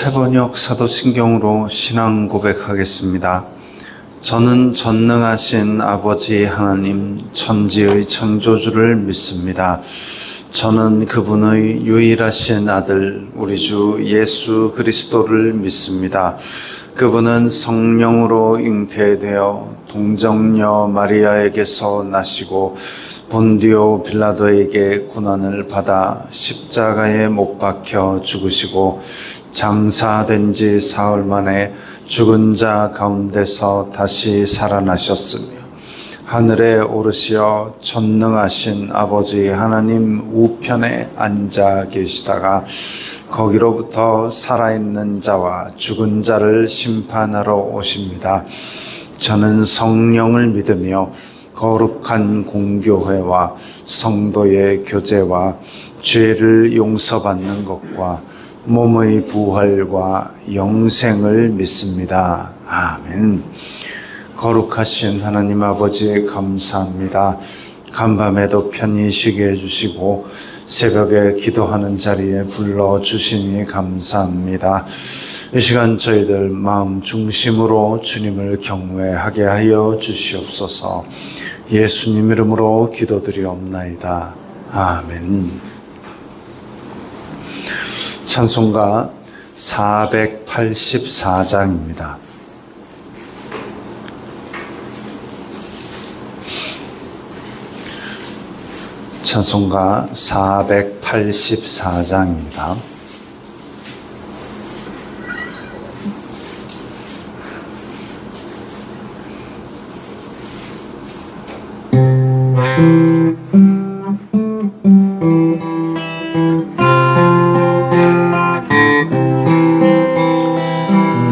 새번역 사도신경으로 신앙 고백하겠습니다. 저는 전능하신 아버지 하나님 천지의 창조주를 믿습니다. 저는 그분의 유일하신 아들 우리 주 예수 그리스도를 믿습니다. 그분은 성령으로 잉태되어 동정녀 마리아에게서 나시고 본디오 빌라도에게 고난을 받아 십자가에 못 박혀 죽으시고 장사된 지 사흘 만에 죽은 자 가운데서 다시 살아나셨으며 하늘에 오르시어 전능하신 아버지 하나님 우편에 앉아 계시다가 거기로부터 살아있는 자와 죽은 자를 심판하러 오십니다. 저는 성령을 믿으며 거룩한 공교회와 성도의 교제와 죄를 용서받는 것과 몸의 부활과 영생을 믿습니다. 아멘. 거룩하신 하나님 아버지 감사합니다. 간밤에도 편히 쉬게 해주시고 새벽에 기도하는 자리에 불러주시니 감사합니다. 이 시간 저희들 마음 중심으로 주님을 경외하게 하여 주시옵소서. 예수님 이름으로 기도드리옵나이다. 아멘. 찬송가 484장입니다. 찬송가 484장입니다.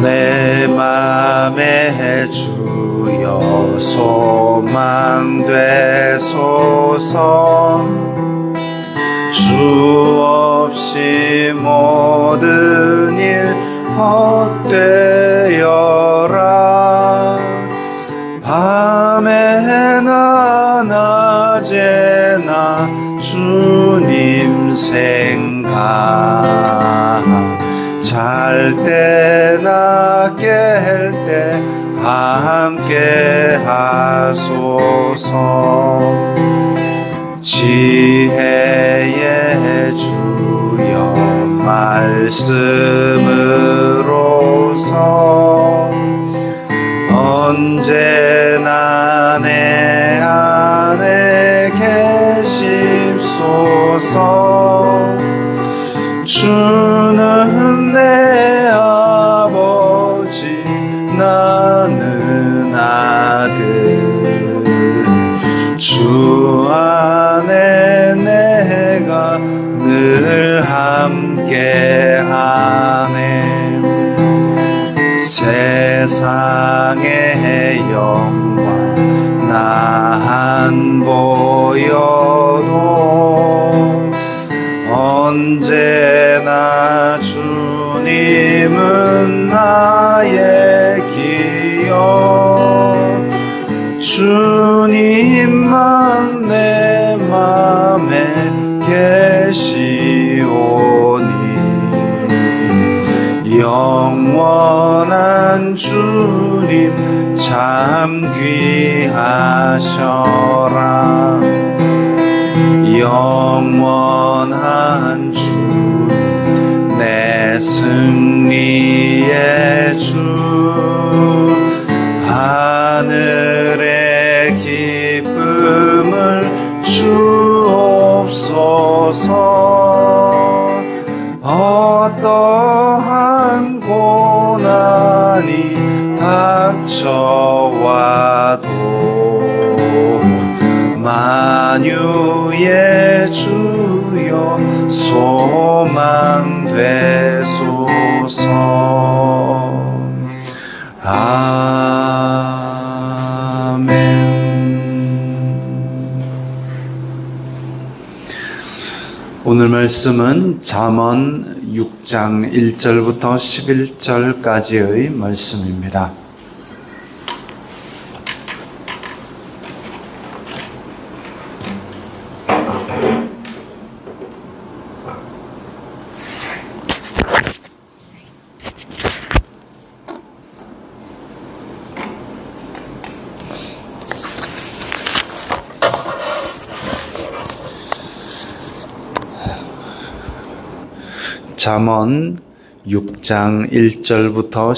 내 맘에 주여 소망되소서. 주 없이 모든 일 헛되어라. 밤에나 낮에나 주님 생각, 잘 때나 깰 때 함께 하소서. 지혜의 주여 말씀으로서 언제나 내 안에 계십소서. 주는 내 아버지 나는 아들, 주 안에 내가 늘 함께하네. 세상의 영광 나 안 보여도 언제나 주님은 나의 기억. 주님만 내 맘에 계시오니 영원한 주님 참 귀하셔라. 영원한 주 내 승리의 주, 하늘의 기쁨을 주옵소서. 어떠한 고난이 닥쳐와도 만유의 주여 소망되소서. 아멘. 오늘 말씀은 잠언 6장 1절부터 11절까지의 말씀입니다. 잠언 6장 1절부터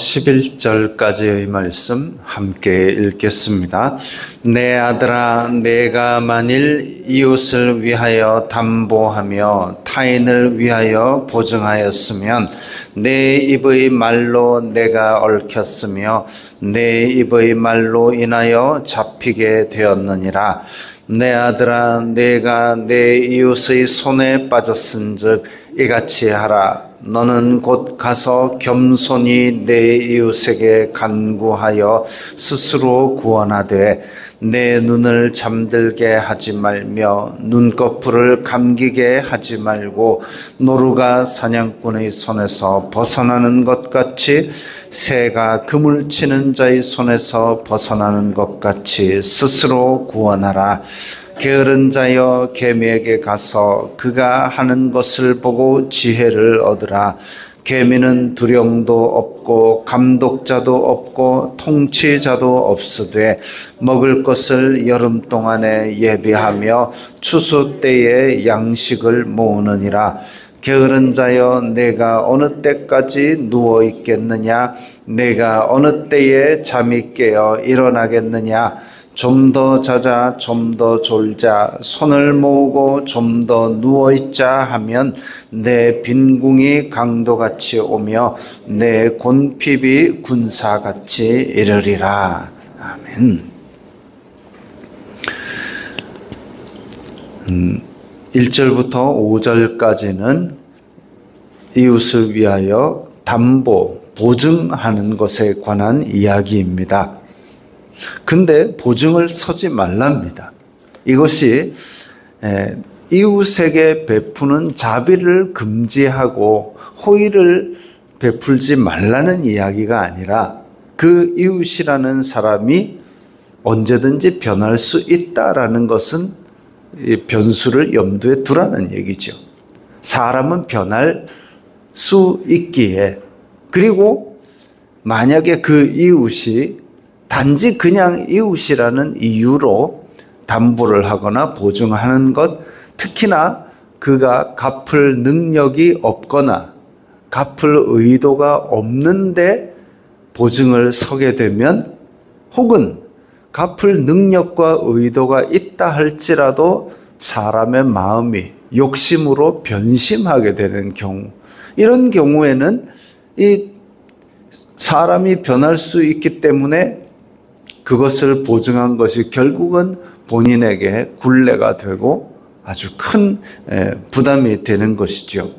11절까지의 말씀 함께 읽겠습니다. 내 아들아, 내가 만일 이웃을 위하여 담보하며 타인을 위하여 보증하였으면 내 입의 말로 내가 얽혔으며 내 입의 말로 인하여 잡히게 되었느니라. 내 아들아, 내가 내 이웃의 손에 빠졌은즉 이같이 하라. 너는 곧 가서 겸손히 내 이웃에게 간구하여 스스로 구원하되 내 눈을 잠들게 하지 말며 눈꺼풀을 감기게 하지 말고 노루가 사냥꾼의 손에서 벗어나는 것 같이 새가 그물 치는 자의 손에서 벗어나는 것 같이 스스로 구원하라. 게으른 자여, 개미에게 가서 그가 하는 것을 보고 지혜를 얻으라. 개미는 두령도 없고 감독자도 없고 통치자도 없으되 먹을 것을 여름 동안에 예비하며 추수 때에 양식을 모으느니라. 게으른 자여, 내가 어느 때까지 누워 있겠느냐? 내가 어느 때에 잠이 깨어 일어나겠느냐? 좀 더 자자, 좀 더 졸자, 손을 모으고 좀 더 누워있자 하면 내 빈궁이 강도같이 오며 내 곤핍이 군사같이 이르리라. 아멘. 1절부터 5절까지는 이웃을 위하여 담보, 보증하는 것에 관한 이야기입니다. 근데 보증을 서지 말랍니다. 이것이 이웃에게 베푸는 자비를 금지하고 호의를 베풀지 말라는 이야기가 아니라 그 이웃이라는 사람이 언제든지 변할 수 있다라는 것은 변수를 염두에 두라는 얘기죠. 사람은 변할 수 있기에, 그리고 만약에 그 이웃이 단지 그냥 이웃이라는 이유로 담보를 하거나 보증하는 것, 특히나 그가 갚을 능력이 없거나 갚을 의도가 없는데 보증을 서게 되면, 혹은 갚을 능력과 의도가 있다 할지라도 사람의 마음이 욕심으로 변심하게 되는 경우, 이런 경우에는 이 사람이 변할 수 있기 때문에 그것을 보증한 것이 결국은 본인에게 굴레가 되고 아주 큰 부담이 되는 것이죠.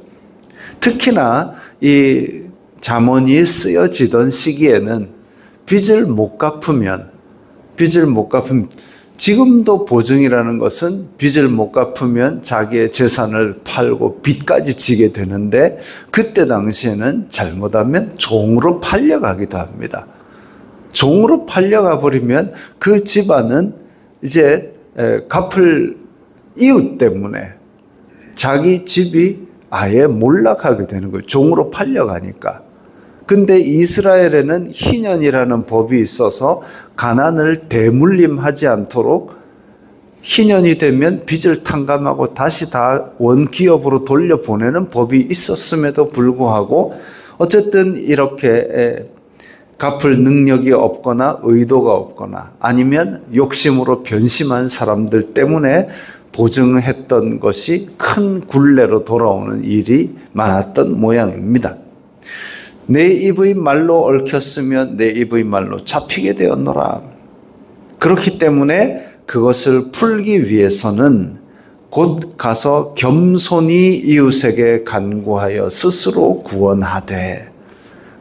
특히나 이 잠언이 쓰여지던 시기에는 빚을 못 갚으면, 지금도 보증이라는 것은 빚을 못 갚으면 자기의 재산을 팔고 빚까지 지게 되는데, 그때 당시에는 잘못하면 종으로 팔려가기도 합니다. 종으로 팔려가 버리면 그 집안은 이제 갚을 이웃 때문에 자기 집이 아예 몰락하게 되는 거예요. 종으로 팔려가니까. 근데 이스라엘에는 희년이라는 법이 있어서 가난을 대물림하지 않도록 희년이 되면 빚을 탕감하고 다시 다 원기업으로 돌려보내는 법이 있었음에도 불구하고 어쨌든 이렇게 갚을 능력이 없거나 의도가 없거나 아니면 욕심으로 변심한 사람들 때문에 보증했던 것이 큰 굴레로 돌아오는 일이 많았던 모양입니다. 내 입의 말로 얽혔으면 내 입의 말로 잡히게 되었노라. 그렇기 때문에 그것을 풀기 위해서는 곧 가서 겸손히 이웃에게 간구하여 스스로 구원하되,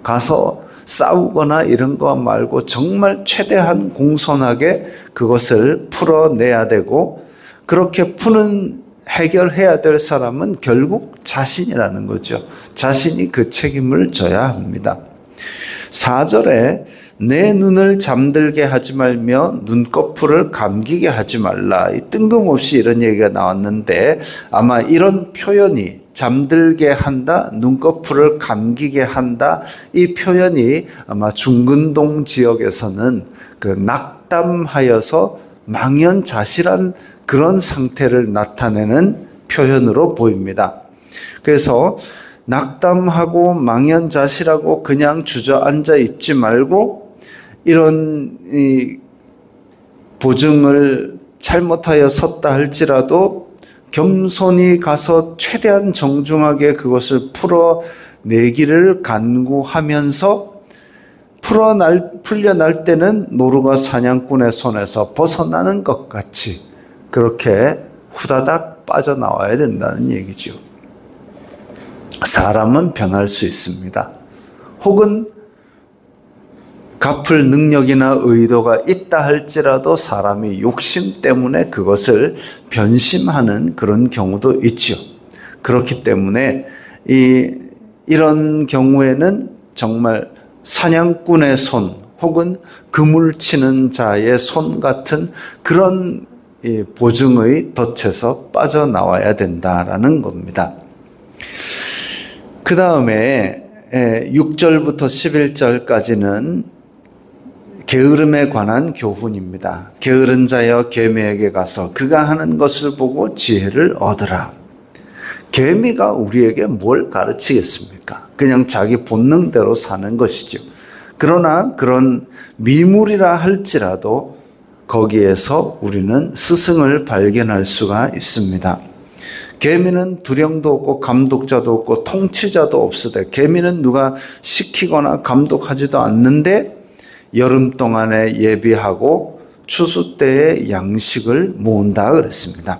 가서 싸우거나 이런 거 말고 정말 최대한 공손하게 그것을 풀어내야 되고, 그렇게 해결해야 될 사람은 결국 자신이라는 거죠. 자신이 그 책임을 져야 합니다. 4절에 내 눈을 잠들게 하지 말며 눈꺼풀을 감기게 하지 말라. 뜬금없이 이런 얘기가 나왔는데, 아마 이런 표현이 잠들게 한다, 눈꺼풀을 감기게 한다, 이 표현이 아마 중근동 지역에서는 그 낙담하여서 망연자실한 그런 상태를 나타내는 표현으로 보입니다. 그래서 낙담하고 망연자실하고 그냥 주저앉아 있지 말고 이런 보증을 잘못하여 섰다 할지라도 겸손히 가서 최대한 정중하게 그것을 풀어내기를 간구하면서 풀려날 때는 노루가 사냥꾼의 손에서 벗어나는 것 같이 그렇게 후다닥 빠져나와야 된다는 얘기죠. 사람은 변할 수 있습니다. 혹은 갚을 능력이나 의도가 있다 할지라도 사람이 욕심 때문에 그것을 변심하는 그런 경우도 있죠. 그렇기 때문에 이런 경우에는 정말 사냥꾼의 손 혹은 그물 치는 자의 손 같은 그런 보증의 덫에서 빠져나와야 된다라는 겁니다. 그 다음에 6절부터 11절까지는 게으름에 관한 교훈입니다. 게으른 자여 개미에게 가서 그가 하는 것을 보고 지혜를 얻으라. 개미가 우리에게 뭘 가르치겠습니까? 그냥 자기 본능대로 사는 것이죠. 그러나 그런 미물이라 할지라도 거기에서 우리는 스승을 발견할 수가 있습니다. 개미는 두령도 없고 감독자도 없고 통치자도 없으되 개미는 누가 시키거나 감독하지도 않는데 여름 동안에 예비하고 추수 때에 양식을 모은다 그랬습니다.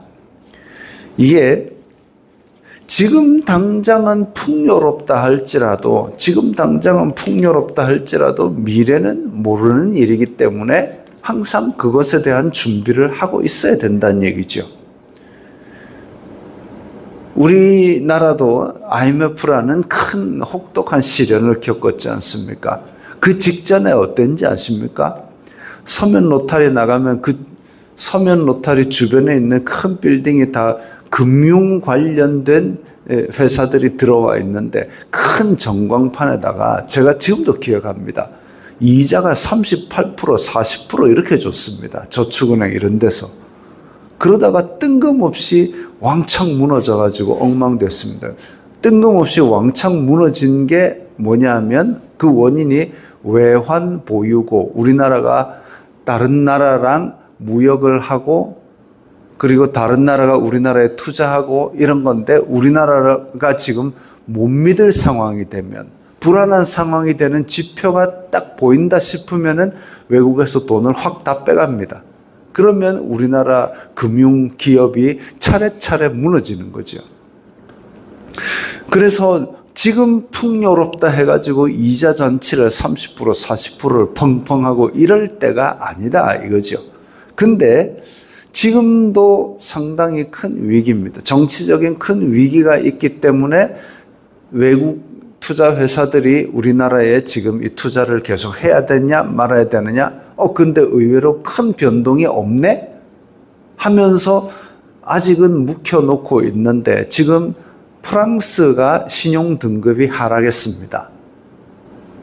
이게 지금 당장은 풍요롭다 할지라도 미래는 모르는 일이기 때문에 항상 그것에 대한 준비를 하고 있어야 된다는 얘기죠. 우리나라도 IMF라는 큰 혹독한 시련을 겪었지 않습니까? 그 직전에 어땠는지 아십니까? 서면 로타리 나가면 그 서면 로타리 주변에 있는 큰 빌딩이 다 금융 관련된 회사들이 들어와 있는데 큰 전광판에다가 제가 지금도 기억합니다. 이자가 38%, 40% 이렇게 줬습니다. 저축은행 이런 데서. 그러다가 뜬금없이 왕창 무너져가지고 엉망됐습니다. 뜬금없이 왕창 무너진 게 뭐냐면 그 원인이 외환 보유고 우리나라가 다른 나라랑 무역을 하고 그리고 다른 나라가 우리나라에 투자하고 이런 건데 우리나라가 지금 못 믿을 상황이 되면 불안한 상황이 되는 지표가 딱 보인다 싶으면은 외국에서 돈을 확 다 빼갑니다. 그러면 우리나라 금융기업이 차례차례 무너지는 거죠. 그래서 지금 풍요롭다 해가지고 이자 잔치를 30%, 40%를 펑펑하고 이럴 때가 아니다 이거죠. 근데 지금도 상당히 큰 위기입니다. 정치적인 큰 위기가 있기 때문에 외국 투자 회사들이 우리나라에 지금 이 투자를 계속 해야 되냐 말아야 되느냐 근데 의외로 큰 변동이 없네 하면서 아직은 묵혀놓고 있는데 지금 프랑스가 신용 등급이 하락했습니다.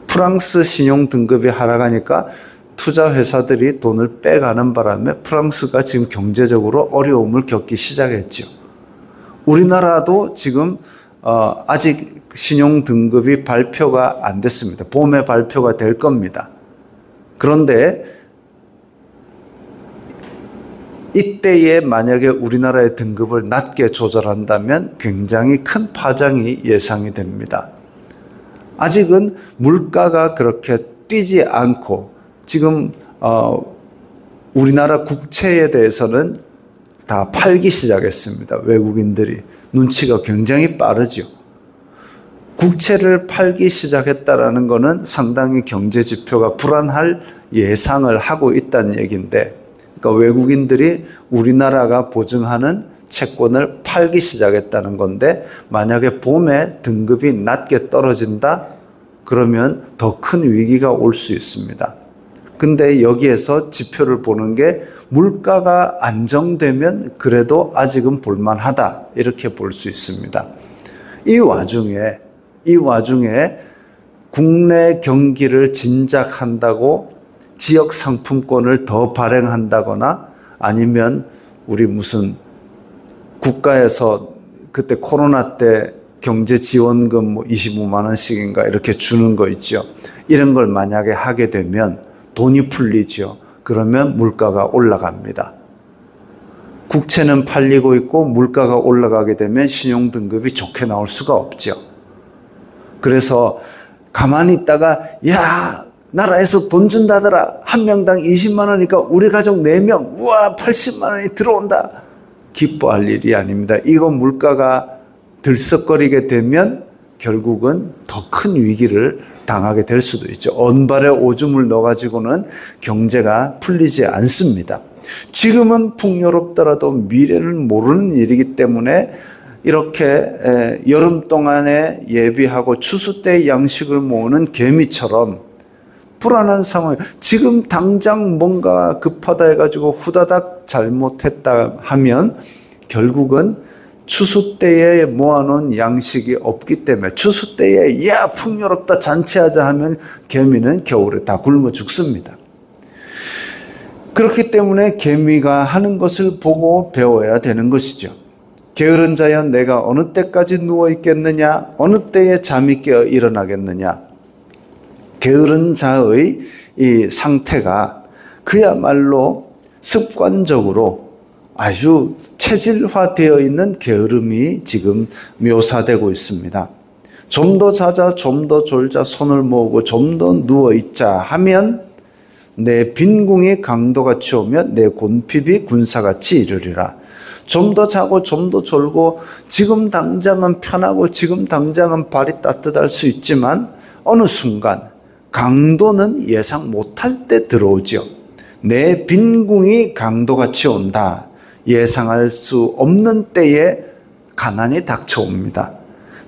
프랑스 신용 등급이 하락하니까 투자 회사들이 돈을 빼가는 바람에 프랑스가 지금 경제적으로 어려움을 겪기 시작했죠. 우리나라도 지금 아직 신용 등급이 발표가 안 됐습니다. 봄에 발표가 될 겁니다. 그런데 이때에 만약에 우리나라의 등급을 낮게 조절한다면 굉장히 큰 파장이 예상이 됩니다. 아직은 물가가 그렇게 뛰지 않고 지금 우리나라 국채에 대해서는 다 팔기 시작했습니다. 외국인들이. 눈치가 굉장히 빠르죠. 국채를 팔기 시작했다라는 것은 상당히 경제 지표가 불안할 예상을 하고 있다는 얘기인데 그러니까 외국인들이 우리나라가 보증하는 채권을 팔기 시작했다는 건데 만약에 봄에 등급이 낮게 떨어진다? 그러면 더 큰 위기가 올 수 있습니다. 근데 여기에서 지표를 보는 게 물가가 안정되면 그래도 아직은 볼만하다 이렇게 볼 수 있습니다. 이 와중에 국내 경기를 진작한다고 지역 상품권을 더 발행한다거나 아니면 우리 무슨 국가에서 그때 코로나 때 경제 지원금 뭐 25만 원씩인가 이렇게 주는 거 있죠. 이런 걸 만약에 하게 되면 돈이 풀리죠. 그러면 물가가 올라갑니다. 국채는 팔리고 있고 물가가 올라가게 되면 신용등급이 좋게 나올 수가 없죠. 그래서 가만히 있다가 야 나라에서 돈 준다더라. 한 명당 20만 원이니까 우리 가족 4명 우와 80만 원이 들어온다. 기뻐할 일이 아닙니다. 이거 물가가 들썩거리게 되면 결국은 더 큰 위기를 당하게 될 수도 있죠. 언발에 오줌을 넣어가지고는 경제가 풀리지 않습니다. 지금은 풍요롭더라도 미래는 모르는 일이기 때문에 이렇게 여름 동안에 예비하고 추수 때 양식을 모으는 개미처럼 불안한 상황, 지금 당장 뭔가 급하다 해가지고 후다닥 잘못했다 하면 결국은 추수 때에 모아놓은 양식이 없기 때문에 추수 때에 야 풍요롭다 잔치하자 하면 개미는 겨울에 다 굶어 죽습니다. 그렇기 때문에 개미가 하는 것을 보고 배워야 되는 것이죠. 게으른 자여 내가 어느 때까지 누워 있겠느냐, 어느 때에 잠이 깨어 일어나겠느냐. 게으른 자의 이 상태가 그야말로 습관적으로 아주 체질화되어 있는 게으름이 지금 묘사되고 있습니다. 좀 더 자자, 좀 더 졸자, 손을 모으고 좀 더 누워 있자 하면 내 빈궁이 강도같이 오면 내 곤핍이 군사같이 이르리라. 좀 더 자고 좀 더 졸고 지금 당장은 편하고 지금 당장은 발이 따뜻할 수 있지만 어느 순간 강도는 예상 못할 때 들어오죠. 내 빈궁이 강도같이 온다. 예상할 수 없는 때에 가난이 닥쳐옵니다.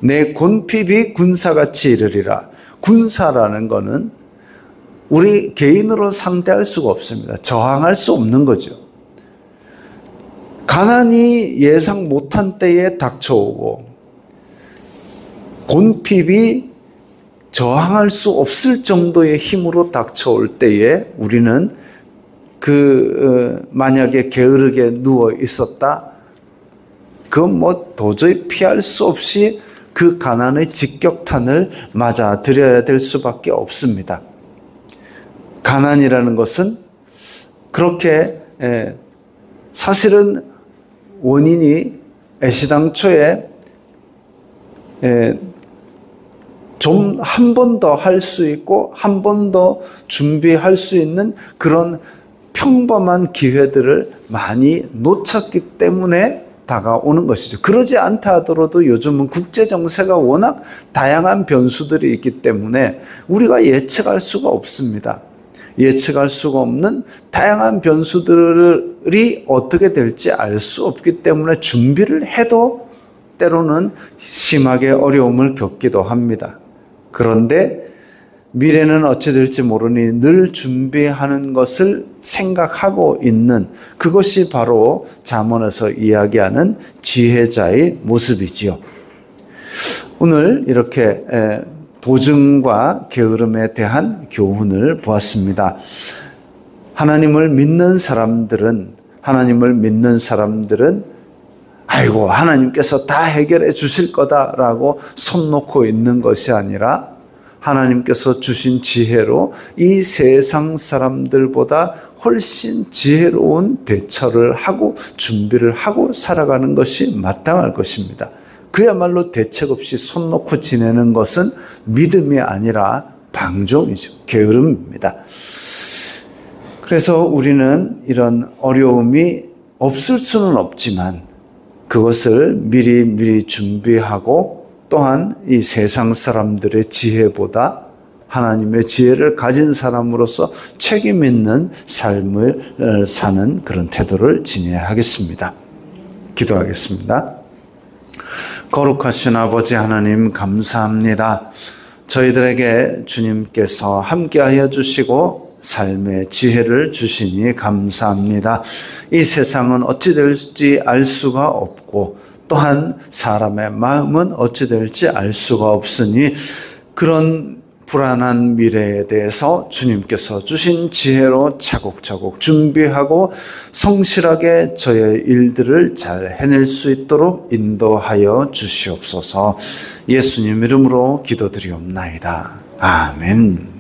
내 곤핍이 군사같이 이르리라. 군사라는 것은 우리 개인으로 상대할 수가 없습니다. 저항할 수 없는 거죠. 가난이 예상 못한 때에 닥쳐오고 곤핍이 저항할 수 없을 정도의 힘으로 닥쳐올 때에 우리는 만약에 게으르게 누워 있었다, 그건 뭐 도저히 피할 수 없이 그 가난의 직격탄을 맞아들여야 될 수밖에 없습니다. 가난이라는 것은 그렇게 사실은 원인이 애시당초에 좀 한 번 더 할 수 있고 한 번 더 준비할 수 있는 그런 평범한 기회들을 많이 놓쳤기 때문에 다가오는 것이죠. 그러지 않다 하더라도 요즘은 국제 정세가 워낙 다양한 변수들이 있기 때문에 우리가 예측할 수가 없습니다. 예측할 수가 없는 다양한 변수들이 어떻게 될지 알 수 없기 때문에 준비를 해도 때로는 심하게 어려움을 겪기도 합니다. 그런데 미래는 어찌 될지 모르니 늘 준비하는 것을 생각하고 있는 그것이 바로 잠언에서 이야기하는 지혜자의 모습이지요. 오늘 이렇게 보증과 게으름에 대한 교훈을 보았습니다. 하나님을 믿는 사람들은 아이고 하나님께서 다 해결해 주실 거다라고 손 놓고 있는 것이 아니라 하나님께서 주신 지혜로 이 세상 사람들보다 훨씬 지혜로운 대처를 하고 준비를 하고 살아가는 것이 마땅할 것입니다. 그야말로 대책 없이 손 놓고 지내는 것은 믿음이 아니라 방종이죠. 게으름입니다. 그래서 우리는 이런 어려움이 없을 수는 없지만 그것을 미리 준비하고 또한 이 세상 사람들의 지혜보다 하나님의 지혜를 가진 사람으로서 책임 있는 삶을 사는 그런 태도를 지녀야 하겠습니다. 기도하겠습니다. 거룩하신 아버지 하나님 감사합니다. 저희들에게 주님께서 함께하여 주시고 삶의 지혜를 주시니 감사합니다. 이 세상은 어찌 될지 알 수가 없고 또한 사람의 마음은 어찌 될지 알 수가 없으니 그런 불안한 미래에 대해서 주님께서 주신 지혜로 차곡차곡 준비하고 성실하게 저의 일들을 잘 해낼 수 있도록 인도하여 주시옵소서. 예수님 이름으로 기도드리옵나이다. 아멘.